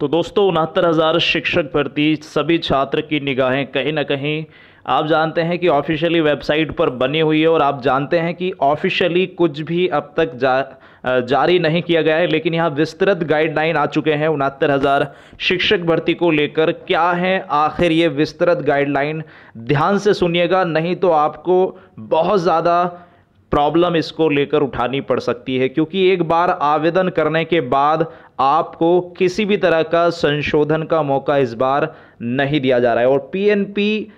तो दोस्तों 69,000 शिक्षक भर्ती सभी छात्र की निगाहें कहीं ना कहीं आप जानते हैं कि ऑफिशियली वेबसाइट पर बनी हुई है और आप जानते हैं कि ऑफिशियली कुछ भी अब तक जारी नहीं किया गया है, लेकिन यहाँ विस्तृत गाइडलाइन आ चुके हैं 69,000 शिक्षक भर्ती को लेकर। क्या है आखिर ये विस्तृत गाइडलाइन, ध्यान से सुनिएगा, नहीं तो आपको बहुत ज़्यादा प्रॉब्लम इसको लेकर उठानी पड़ सकती है, क्योंकि एक बार आवेदन करने के बाद आपको किसी भी तरह का संशोधन का मौका इस बार नहीं दिया जा रहा है। और पीएनपी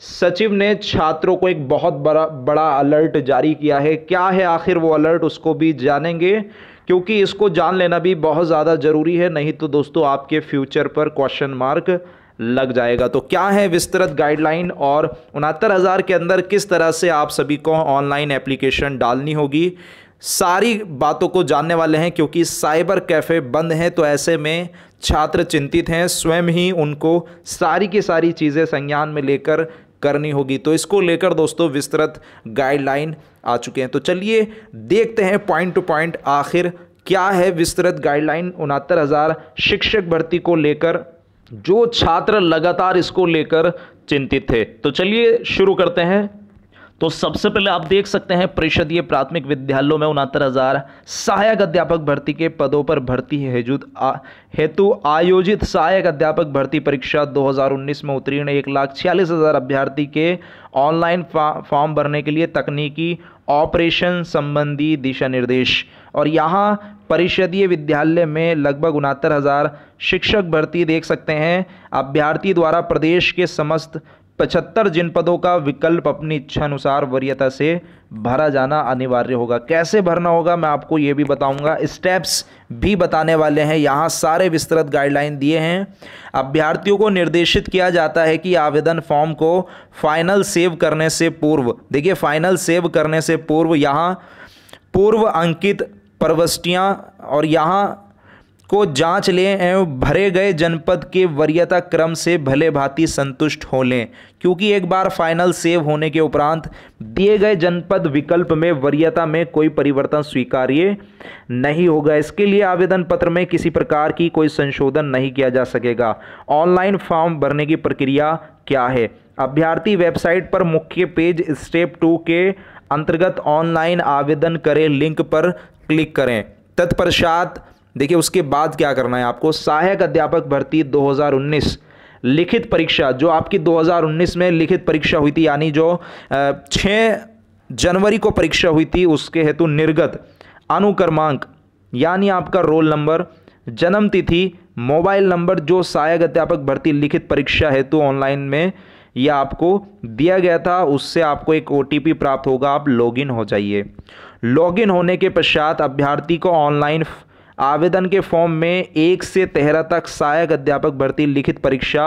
सचिव ने छात्रों को एक बहुत बड़ा अलर्ट जारी किया है। क्या है आखिर वो अलर्ट, उसको भी जानेंगे, क्योंकि इसको जान लेना भी बहुत ज़्यादा ज़रूरी है, नहीं तो दोस्तों आपके फ्यूचर पर क्वेश्चन मार्क लग जाएगा। तो क्या है विस्तृत गाइडलाइन और 69,000 के अंदर किस तरह से आप सभी को ऑनलाइन एप्लीकेशन डालनी होगी, सारी बातों को जानने वाले हैं, क्योंकि साइबर कैफ़े बंद हैं। तो ऐसे में छात्र चिंतित हैं, स्वयं ही उनको सारी की सारी चीज़ें संज्ञान में लेकर करनी होगी। तो इसको लेकर दोस्तों विस्तृत गाइडलाइन आ चुके हैं। तो चलिए देखते हैं पॉइंट टू पॉइंट आखिर क्या है विस्तृत गाइडलाइन 69,000 शिक्षक भर्ती को लेकर, जो छात्र लगातार इसको लेकर चिंतित थे। तो चलिए शुरू करते हैं। तो सबसे पहले आप देख सकते हैं परिषदीय प्राथमिक विद्यालयों में 69,000 सहायक अध्यापक भर्ती के पदों पर भर्ती हेतु आयोजित सहायक अध्यापक भर्ती परीक्षा 2019 में उत्तीर्ण 1,46,000 अभ्यर्थी के ऑनलाइन फॉर्म भरने के लिए तकनीकी ऑपरेशन संबंधी दिशा निर्देश। और यहाँ परिषदीय विद्यालय में लगभग 69,000 शिक्षक भर्ती देख सकते हैं। अभ्यर्थी द्वारा प्रदेश के समस्त 75 जनपदों का विकल्प अपनी इच्छा अनुसार वरीयता से भरा जाना अनिवार्य होगा। कैसे भरना होगा मैं आपको ये भी बताऊंगा, स्टेप्स भी बताने वाले हैं। यहाँ सारे विस्तृत गाइडलाइन दिए हैं। अभ्यर्थियों को निर्देशित किया जाता है कि आवेदन फॉर्म को फाइनल सेव करने से पूर्व, देखिए फाइनल सेव करने से पूर्व यहाँ पूर्व अंकित प्रविष्टियाँ और यहाँ को जांच लें एवं भरे गए जनपद के वरीयता क्रम से भले भांति संतुष्ट हो लें, क्योंकि एक बार फाइनल सेव होने के उपरांत दिए गए जनपद विकल्प में वरीयता में कोई परिवर्तन स्वीकार्य नहीं होगा। इसके लिए आवेदन पत्र में किसी प्रकार की कोई संशोधन नहीं किया जा सकेगा। ऑनलाइन फॉर्म भरने की प्रक्रिया क्या है? अभ्यर्थी वेबसाइट पर मुख्य पेज स्टेप 2 के अंतर्गत ऑनलाइन आवेदन करें लिंक पर क्लिक करें। तत्पश्चात देखिए उसके बाद क्या करना है आपको, सहायक अध्यापक भर्ती 2019 लिखित परीक्षा, जो आपकी 2019 में लिखित परीक्षा हुई थी, यानी जो 6 जनवरी को परीक्षा हुई थी, उसके हेतु निर्गत अनुक्रमांक यानी आपका रोल नंबर, जन्म तिथि, मोबाइल नंबर जो सहायक अध्यापक भर्ती लिखित परीक्षा हेतु ऑनलाइन में यह आपको दिया गया था, उससे आपको एक OTP प्राप्त होगा। आप लॉगिन हो जाइए। लॉगिन होने के पश्चात अभ्यर्थी को ऑनलाइन आवेदन के फॉर्म में 1 से 13 तक सहायक अध्यापक भर्ती लिखित परीक्षा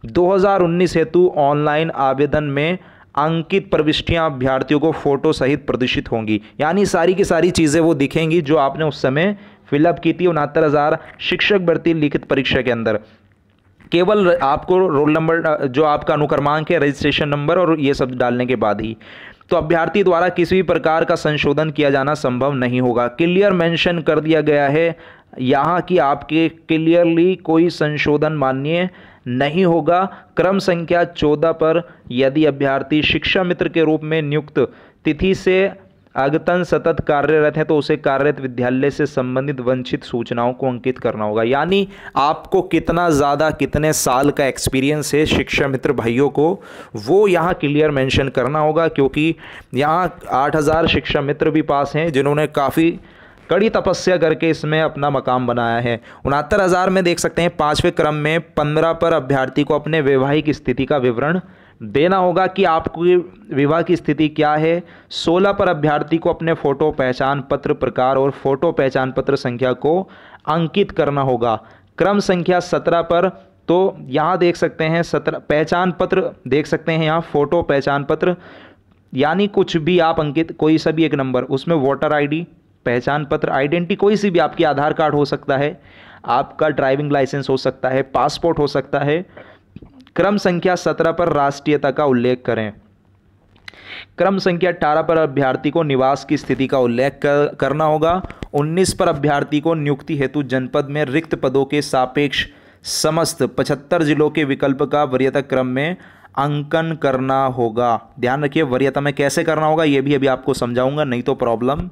2019 हेतु ऑनलाइन आवेदन में अंकित प्रविष्टियां अभ्यर्थियों को फोटो सहित प्रदर्शित होंगी, यानी सारी की सारी चीज़ें वो दिखेंगी जो आपने उस समय फिलअप की थी 69,000 शिक्षक भर्ती लिखित परीक्षा के अंदर। केवल आपको रोल नंबर, जो आपका अनुक्रमांक है, रजिस्ट्रेशन नंबर और ये सब डालने के बाद ही तो अभ्यर्थी द्वारा किसी भी प्रकार का संशोधन किया जाना संभव नहीं होगा। क्लियर मेंशन कर दिया गया है यहाँ कि आपके क्लियरली कोई संशोधन मान्य नहीं होगा। क्रम संख्या 14 पर यदि अभ्यर्थी शिक्षा मित्र के रूप में नियुक्त तिथि से अद्यतन सतत कार्यरत है तो उसे कार्यरत विद्यालय से संबंधित वंचित सूचनाओं को अंकित करना होगा। यानी आपको कितना ज़्यादा, कितने साल का एक्सपीरियंस है शिक्षा मित्र भाइयों को, वो यहाँ क्लियर मेंशन करना होगा, क्योंकि यहाँ 8,000 शिक्षा मित्र भी पास हैं जिन्होंने काफ़ी कड़ी तपस्या करके इसमें अपना मकाम बनाया है। 69,000 में देख सकते हैं 5वें क्रम में 15 पर अभ्यर्थी को अपने वैवाहिक स्थिति का विवरण देना होगा कि आपकी विवाह की स्थिति क्या है। 16 पर अभ्यर्थी को अपने फोटो पहचान पत्र प्रकार और फोटो पहचान पत्र संख्या को अंकित करना होगा। क्रम संख्या 17 पर तो यहाँ देख सकते हैं 17 पहचान पत्र देख सकते हैं, यहाँ फोटो पहचान पत्र यानी कुछ भी आप अंकित, कोई सा भी एक नंबर, उसमें वोटर ID, पहचान पत्र, आइडेंटिटी कोई सी भी, आपकी आधार कार्ड हो सकता है, आपका ड्राइविंग लाइसेंस हो सकता है, पासपोर्ट हो सकता है। क्रम संख्या 17 पर राष्ट्रीयता का उल्लेख करें। क्रम संख्या 18 पर अभ्यर्थी को निवास की स्थिति का उल्लेख करना होगा। 19 पर अभ्यर्थी को नियुक्ति हेतु जनपद में रिक्त पदों के सापेक्ष समस्त 75 जिलों के विकल्प का वरीयता क्रम में अंकन करना होगा। ध्यान रखिए, वरीयता में कैसे करना होगा ये भी अभी आपको समझाऊंगा, नहीं तो प्रॉब्लम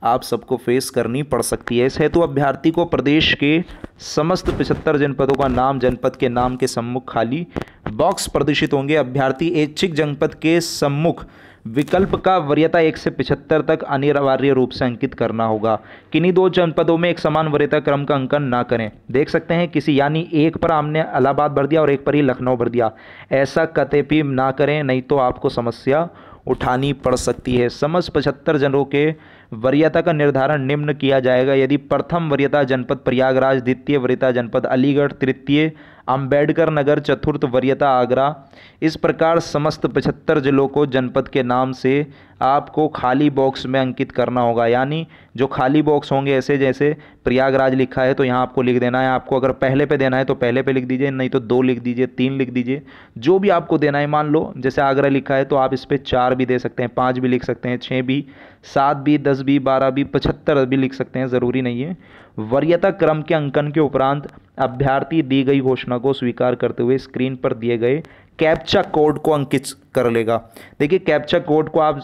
आप सबको फेस करनी पड़ सकती है। इस हेतु अभ्यर्थी को प्रदेश के समस्त 75 जनपदों का नाम, जनपद के नाम के सम्मुख खाली बॉक्स प्रदर्शित होंगे। अभ्यर्थी ऐच्छिक जनपद के सम्मुख विकल्प का वरीयता 1 से 75 तक अनिवार्य रूप से अंकित करना होगा। किन्हीं दो जनपदों में एक समान वरीयता क्रम का अंकन ना करें। देख सकते हैं किसी, यानी एक पर हमने इलाहाबाद भर दिया और एक पर ही लखनऊ भर दिया, ऐसा कतई ना करें, नहीं तो आपको समस्या उठानी पड़ सकती है। समस्त 75 जनों के वरीयता का निर्धारण निम्न किया जाएगा। यदि प्रथम वरीयता जनपद प्रयागराज, द्वितीय वरीयता जनपद अलीगढ़, तृतीय अंबेडकर नगर, चतुर्थ वरीयता आगरा, इस प्रकार समस्त 75 जिलों को जनपद के नाम से आपको खाली बॉक्स में अंकित करना होगा। यानी जो खाली बॉक्स होंगे, ऐसे जैसे प्रयागराज लिखा है तो यहाँ आपको लिख देना है। आपको अगर पहले पे देना है तो पहले पे लिख दीजिए, नहीं तो 2 लिख दीजिए, 3 लिख दीजिए, जो भी आपको देना है। मान लो जैसे आगरा लिखा है तो आप इस पर 4 भी दे सकते हैं, 5 भी लिख सकते हैं, 6 भी, 7 भी, 10 भी, 12 भी, 75 भी लिख सकते हैं, ज़रूरी नहीं है। वरीयता क्रम के अंकन के उपरांत अभ्यर्थी दी गई घोषणा को स्वीकार करते हुए स्क्रीन पर दिए गए कैप्चा कोड को अंकित कर लेगा। देखिए कैप्चा कोड को आप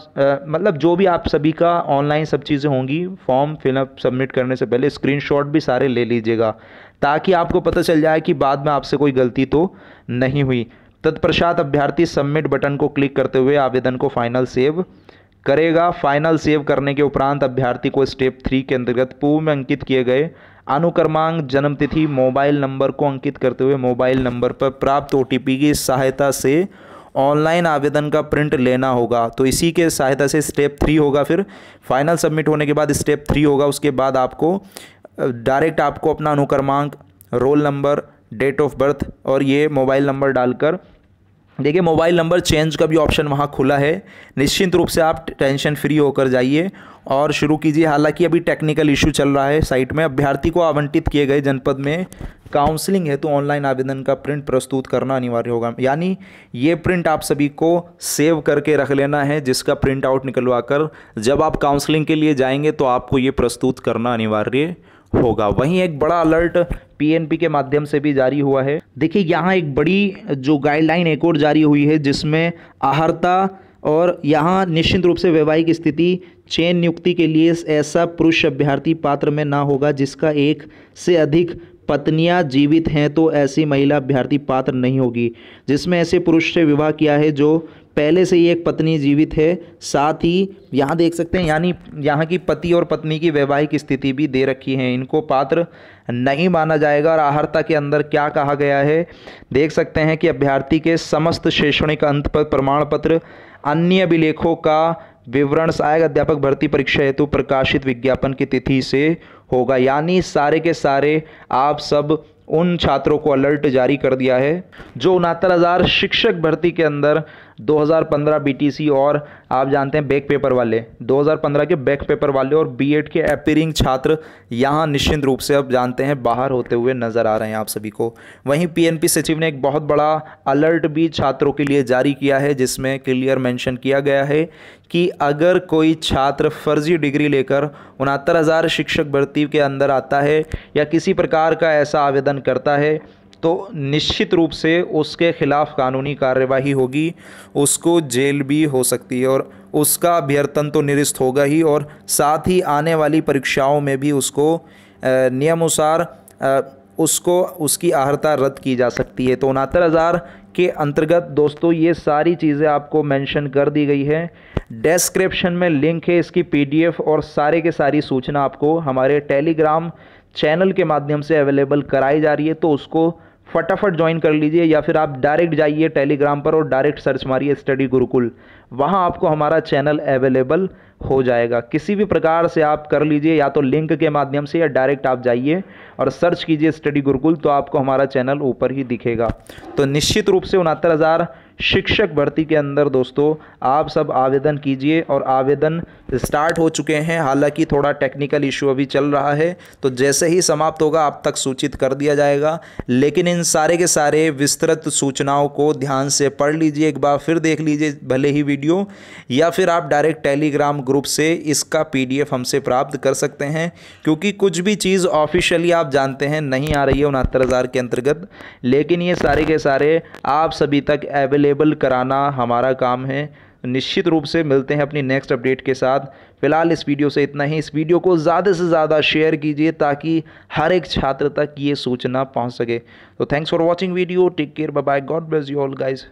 मतलब जो भी आप सभी का ऑनलाइन सब चीज़ें होंगी, फॉर्म फिलअप सबमिट करने से पहले स्क्रीनशॉट भी सारे ले लीजिएगा, ताकि आपको पता चल जाए कि बाद में आपसे कोई गलती तो नहीं हुई। तत्पश्चात अभ्यर्थी सबमिट बटन को क्लिक करते हुए आवेदन को फाइनल सेव करेगा। फाइनल सेव करने के उपरांत अभ्यर्थी को स्टेप 3 के अंतर्गत पूर्व में अंकित किए गए अनुक्रमांक, जन्मतिथि, मोबाइल नंबर को अंकित करते हुए मोबाइल नंबर पर प्राप्त OTP की सहायता से ऑनलाइन आवेदन का प्रिंट लेना होगा। तो इसी के सहायता से स्टेप 3 होगा। फिर फाइनल सबमिट होने के बाद स्टेप 3 होगा। उसके बाद आपको डायरेक्ट आपको अपना अनुक्रमांक, roll number, date of birth और ये मोबाइल नंबर डालकर, देखिए मोबाइल नंबर चेंज का भी ऑप्शन वहाँ खुला है। निश्चिंत रूप से आप टेंशन फ्री होकर जाइए और शुरू कीजिए। हालांकि अभी टेक्निकल इशू चल रहा है साइट में। अभ्यर्थी को आवंटित किए गए जनपद में काउंसलिंग है तो ऑनलाइन आवेदन का प्रिंट प्रस्तुत करना अनिवार्य होगा। यानी ये प्रिंट आप सभी को सेव करके रख लेना है, जिसका प्रिंट आउट निकलवा कर जब आप काउंसलिंग के लिए जाएंगे तो आपको ये प्रस्तुत करना अनिवार्य होगा। वहीं एक बड़ा अलर्ट PNP के माध्यम से भी जारी हुआ है। देखिए यहाँ एक बड़ी जो गाइडलाइन एक और जारी हुई है, जिसमें आहर्ता और यहाँ निश्चित रूप से वैवाहिक स्थिति चयन नियुक्ति के लिए ऐसा पुरुष अभ्यर्थी पात्र में ना होगा जिसका एक से अधिक पत्नियां जीवित हैं, तो ऐसी महिला अभ्यर्थी पात्र नहीं होगी। जिसमें ऐसे पुरुष से विवाह किया है जो पहले से ही एक पत्नी जीवित है। साथ ही यहाँ देख सकते हैं, यानी यहाँ की पति और पत्नी की वैवाहिक स्थिति भी दे रखी है, इनको पात्र नहीं माना जाएगा। और आहर्ता के अंदर क्या कहा गया है देख सकते हैं कि अभ्यर्थी के समस्त शैक्षणिक अंत पर प्रमाण पत्र, अन्य अभिलेखों का विवरण सहायक अध्यापक भर्ती परीक्षा हेतु प्रकाशित विज्ञापन की तिथि से होगा। यानी सारे के सारे आप सब उन छात्रों को अलर्ट जारी कर दिया है जो 69,000 शिक्षक भर्ती के अंदर 2015 BTC और आप जानते हैं बैक पेपर वाले, 2015 के बैक पेपर वाले और B.Ed के अपीयरिंग छात्र यहाँ निश्चित रूप से अब जानते हैं बाहर होते हुए नजर आ रहे हैं आप सभी को। वहीं PNP सचिव ने एक बहुत बड़ा अलर्ट भी छात्रों के लिए जारी किया है, जिसमें क्लियर मेंशन किया गया है कि अगर कोई छात्र फर्जी डिग्री लेकर 69,000 शिक्षक भर्ती के अंदर आता है या किसी प्रकार का ऐसा आवेदन करता है तो निश्चित रूप से उसके खिलाफ कानूनी कार्यवाही होगी, उसको जेल भी हो सकती है और उसका अभ्यर्थन तो निरस्त होगा ही, और साथ ही आने वाली परीक्षाओं में भी उसको नियमानुसार उसको उसकी आहर्ता रद्द की जा सकती है। तो 69,000 के अंतर्गत दोस्तों ये सारी चीज़ें आपको मेंशन कर दी गई है। डिस्क्रिप्शन में लिंक है इसकी PDF और सारे के सारी सूचना आपको हमारे टेलीग्राम चैनल के माध्यम से अवेलेबल कराई जा रही है, तो उसको फटाफट ज्वाइन कर लीजिए, या फिर आप डायरेक्ट जाइए टेलीग्राम पर और डायरेक्ट सर्च मारिए स्टडी गुरुकुल, वहाँ आपको हमारा चैनल अवेलेबल हो जाएगा। किसी भी प्रकार से आप कर लीजिए, या तो लिंक के माध्यम से या डायरेक्ट आप जाइए और सर्च कीजिए स्टडी गुरुकुल, तो आपको हमारा चैनल ऊपर ही दिखेगा। तो निश्चित रूप से 69,000 शिक्षक भर्ती के अंदर दोस्तों आप सब आवेदन कीजिए और आवेदन स्टार्ट हो चुके हैं। हालांकि थोड़ा टेक्निकल इशू अभी चल रहा है, तो जैसे ही समाप्त होगा आप तक सूचित कर दिया जाएगा। लेकिन इन सारे के सारे विस्तृत सूचनाओं को ध्यान से पढ़ लीजिए, एक बार फिर देख लीजिए भले ही वीडियो, या फिर आप डायरेक्ट टेलीग्राम ग्रुप से इसका PDF हमसे प्राप्त कर सकते हैं। क्योंकि कुछ भी चीज़ ऑफिशियली आप जानते हैं नहीं आ रही है 69,000 के अंतर्गत, लेकिन ये सारे के सारे आप सभी तक अवेलेबल कराना हमारा काम है। निश्चित रूप से मिलते हैं अपनी नेक्स्ट अपडेट के साथ। फिलहाल इस वीडियो से इतना ही। इस वीडियो को ज़्यादा से ज़्यादा शेयर कीजिए ताकि हर एक छात्र तक ये सूचना पहुंच सके। तो thanks for watching video, take care, bye bye, God bless you all guys.